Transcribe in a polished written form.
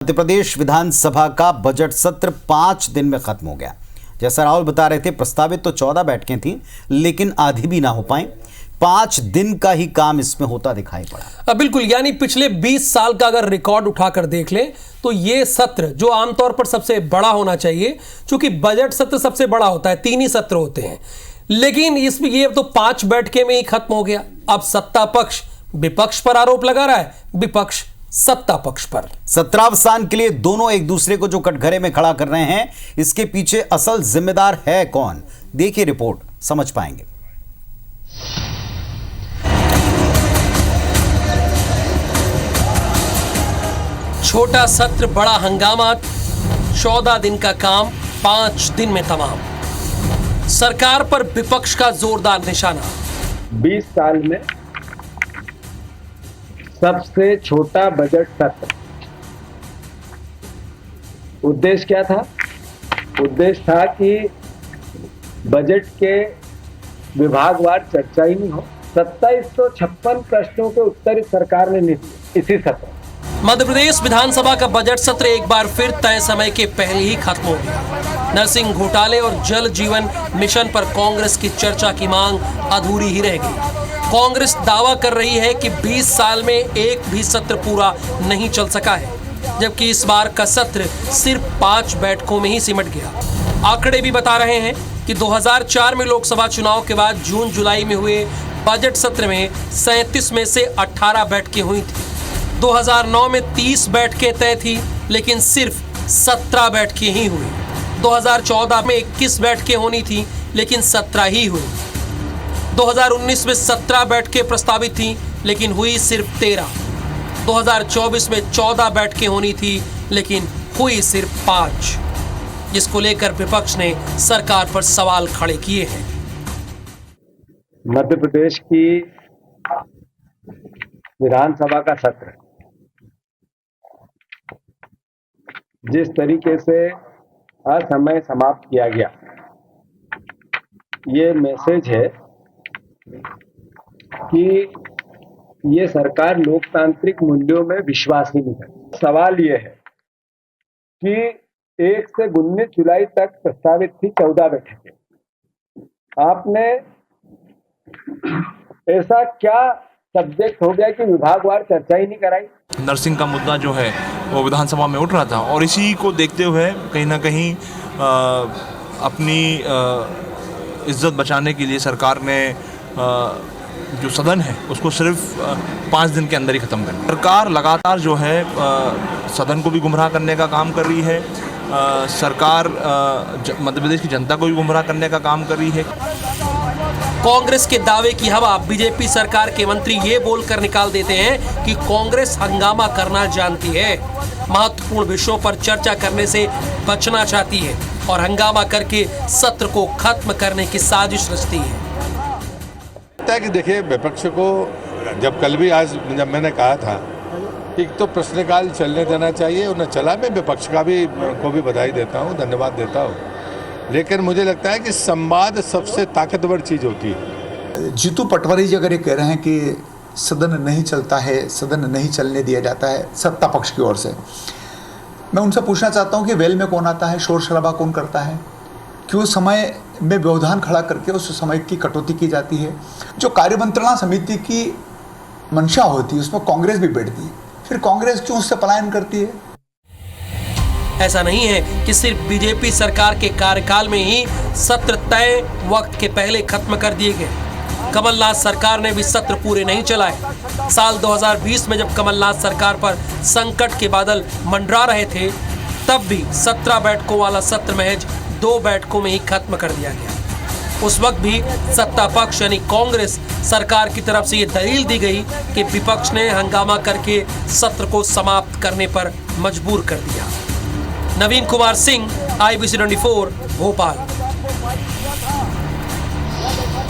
मध्य प्रदेश विधानसभा का बजट सत्र 5 दिन में खत्म हो गया। जैसा राहुल बता रहे थे, प्रस्तावित तो 14 बैठकें थीं, लेकिन आधी भी ना हो पाए। 5 दिन का ही काम इसमें होता दिखाई पड़ा। बिल्कुल, यानी पिछले 20 साल का अगर रिकॉर्ड उठाकर देख लें तो ये सत्र जो आमतौर पर सबसे बड़ा होना चाहिए, क्योंकि बजट सत्र सबसे बड़ा होता है, 3 ही सत्र होते हैं, लेकिन इसमें ये तो 5 बैठकें में ही खत्म हो गया। अब सत्ता पक्ष विपक्ष पर आरोप लगा रहा है, विपक्ष सत्ता पक्ष पर। सत्रावसान के लिए दोनों एक दूसरे को जो कटघरे में खड़ा कर रहे हैं, इसके पीछे असल जिम्मेदार है कौन? देखिए रिपोर्ट, समझ पाएंगे। छोटा सत्र बड़ा हंगामा, 14 दिन का काम 5 दिन में तमाम। सरकार पर विपक्ष का जोरदार निशाना। 20 साल में सबसे छोटा बजट सत्र। उद्देश्य क्या था? उद्देश्य था कि बजट के विभागवार चर्चा ही नहीं हो। 2756 प्रश्नों के उत्तर सरकार ने नहीं दिए इसी सत्र। मध्य प्रदेश विधानसभा का बजट सत्र एक बार फिर तय समय के पहले ही खत्म हो गया। नरसिंह घोटाले और जल जीवन मिशन पर कांग्रेस की चर्चा की मांग अधूरी ही रह गई। कांग्रेस दावा कर रही है कि 20 साल में एक भी सत्र पूरा नहीं चल सका है, जबकि इस बार का सत्र सिर्फ 5 बैठकों में ही सिमट गया। आंकड़े भी बता रहे हैं कि 2004 में लोकसभा चुनाव के बाद जून जुलाई में हुए बजट सत्र में 37 में से 18 बैठकें हुई थी। 2009 में 30 बैठकें तय थी, लेकिन सिर्फ 17 बैठकें ही हुई। 2014 में 21 बैठकें होनी थी, लेकिन 17 ही हुई। 2019 में 17 बैठकें प्रस्तावित थी, लेकिन हुई सिर्फ 13। 2024 में 14 बैठकें होनी थी, लेकिन हुई सिर्फ 5, जिसको लेकर विपक्ष ने सरकार पर सवाल खड़े किए हैं। मध्य प्रदेश की विधानसभा का सत्र जिस तरीके से असमय समाप्त किया गया, ये मैसेज है कि ये सरकार लोकतांत्रिक मूल्यों में विश्वास ही नहीं करती। सवाल ये है कि 1 से 19 जुलाई तक प्रस्तावित थी 14 बैठकें। आपने ऐसा क्या सब्जेक्ट हो गया कि विभागवार चर्चा ही नहीं कराई? नरसिंह का मुद्दा जो है वो विधानसभा में उठ रहा था, और इसी को देखते हुए कहीं ना कहीं अपनी इज्जत बचाने के लिए सरकार ने जो सदन है उसको सिर्फ 5 दिन के अंदर ही ख़त्म करना। सरकार लगातार जो है सदन को भी गुमराह करने का काम कर रही है। सरकार मध्य प्रदेश की जनता को भी गुमराह करने का काम कर रही है। कांग्रेस के दावे की हवा बीजेपी सरकार के मंत्री ये बोलकर निकाल देते हैं कि कांग्रेस हंगामा करना जानती है, महत्वपूर्ण विषयों पर चर्चा करने से बचना चाहती है और हंगामा करके सत्र को खत्म करने की साजिश रचती है। कि देखिए, विपक्ष को जब कल भी आज जब मैंने कहा था कि तो प्रश्नकाल चलने देना चाहिए, उन्हें चला। मैं विपक्ष का भी को भी बधाई देता हूँ, धन्यवाद देता हूँ, लेकिन मुझे लगता है कि संवाद सबसे ताकतवर चीज़ होती है। जीतू पटवारी जी अगर ये कह रहे हैं कि सदन नहीं चलता है, सदन नहीं चलने दिया जाता है सत्ता पक्ष की ओर से, मैं उनसे पूछना चाहता हूँ कि वेल में कौन आता है, शोर शराबा कौन करता है, क्यों समय में व्यवधान खड़ा करके उस समय की कटौती की जाती है? जो कार्यमंत्रणा समिति की मंशा होती है उसमें कांग्रेस भी बैठती है, फिर कांग्रेस क्यों उससे पलायन करती है? ऐसा नहीं है कि सिर्फ बीजेपी सरकार के कार्यकाल में ही सत्र तय वक्त के पहले खत्म कर दिए गए। कमलनाथ सरकार ने भी सत्र पूरे नहीं चलाए। साल 2020 में जब कमलनाथ सरकार पर संकट के बादल मंडरा रहे थे, तब भी 17 बैठकों वाला सत्र महज 2 बैठकों में ही खत्म कर दिया गया। उस वक्त भी सत्ता पक्ष यानी कांग्रेस सरकार की तरफ से ये दलील दी गई कि विपक्ष ने हंगामा करके सत्र को समाप्त करने पर मजबूर कर दिया। नवीन कुमार सिंह, IBC 24, भोपाल।